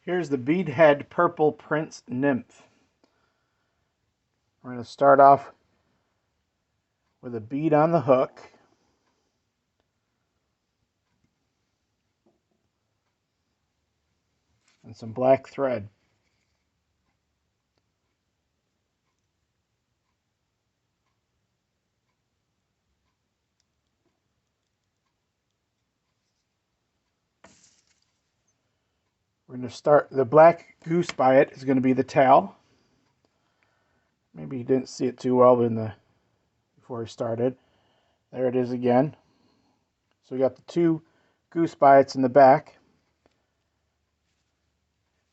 Here's the bead head purple Prince Nymph. We're going to start off with a bead on the hook. And some black thread. We're going to start, the black goose by it is going to be the tail. Maybe you didn't see it too well before we started. There it is again. So we got the two goose biots in the back.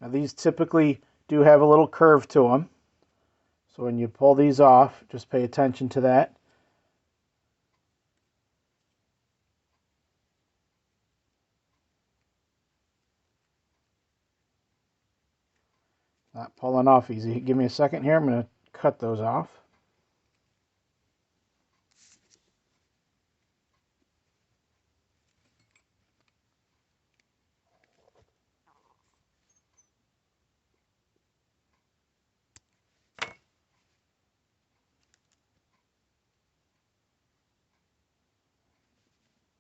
Now these typically do have a little curve to them. So when you pull these off, just pay attention to that. Not pulling off easy. Give me a second here. I'm going to cut those off.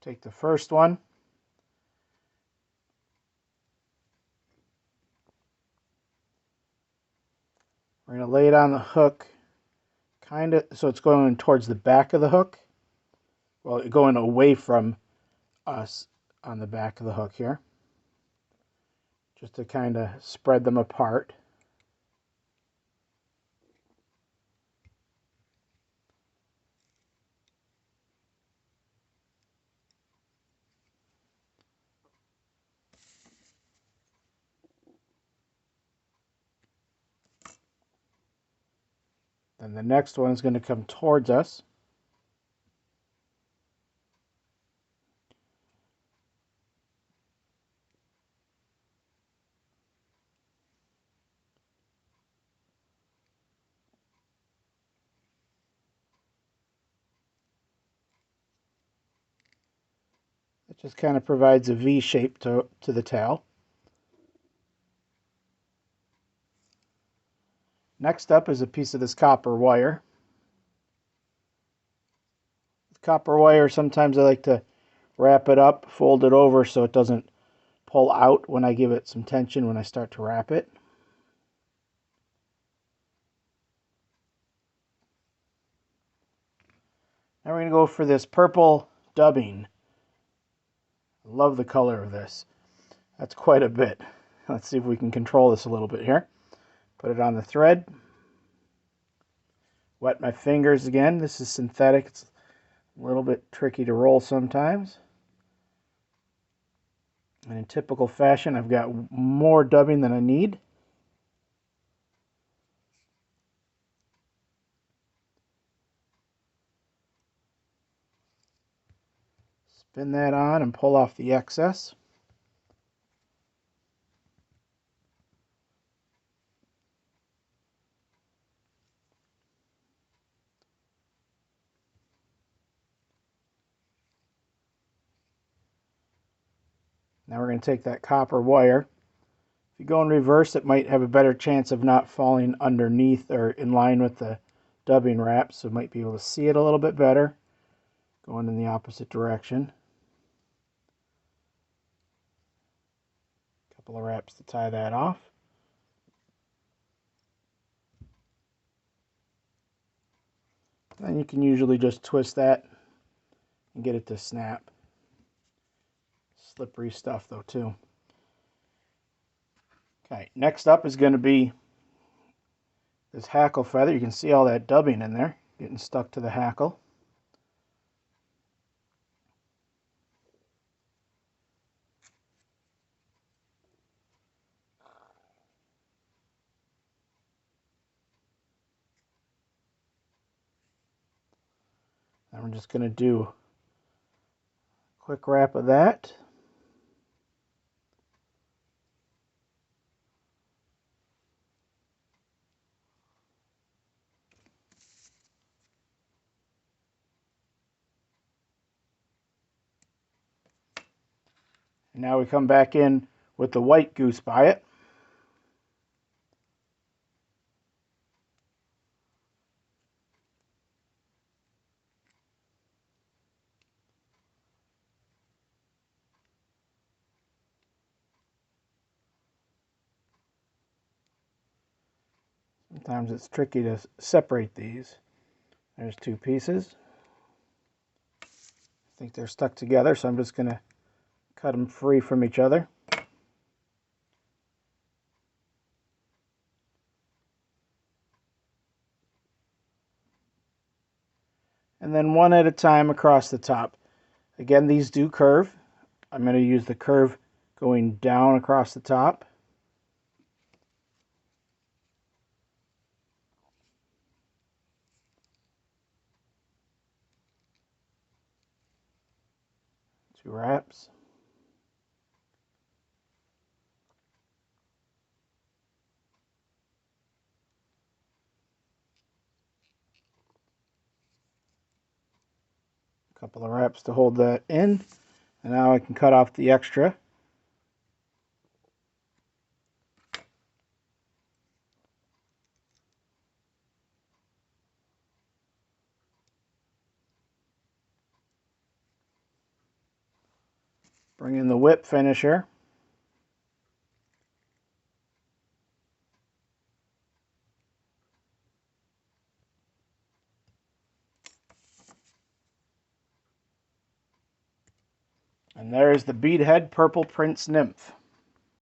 Take the first one. We're going to lay it on the hook, kind of, so it's going towards the back of the hook. Well, going away from us on the back of the hook here. Just to kind of spread them apart. Then the next one is going to come towards us. It just kind of provides a V shape to the tail. Next up is a piece of this copper wire. With copper wire, sometimes I like to wrap it up, fold it over so it doesn't pull out when I give it some tension when I start to wrap it. Now we're going to go for this purple dubbing. I love the color of this. That's quite a bit. Let's see if we can control this a little bit here. Put it on the thread. Wet my fingers again. This is synthetic. It's a little bit tricky to roll sometimes. And in typical fashion, I've got more dubbing than I need. Spin that on and pull off the excess. Now we're going to take that copper wire. If you go in reverse, it might have a better chance of not falling underneath or in line with the dubbing wrap, so you might be able to see it a little bit better going in the opposite direction. A couple of wraps to tie that off. And you can usually just twist that and get it to snap. Slippery stuff though too. Okay, next up is going to be this hackle feather. You can see all that dubbing in there getting stuck to the hackle. And we're just going to do a quick wrap of that. And now we come back in with the white goose biot. Sometimes it's tricky to separate these. There's two pieces. I think they're stuck together, so I'm just going to cut them free from each other. And then one at a time across the top. Again, these do curve. I'm going to use the curve going down across the top. Two wraps. A couple of wraps to hold that in. And now I can cut off the extra. Bring in the whip finisher. And there's the Bead Head Purple Prince Nymph.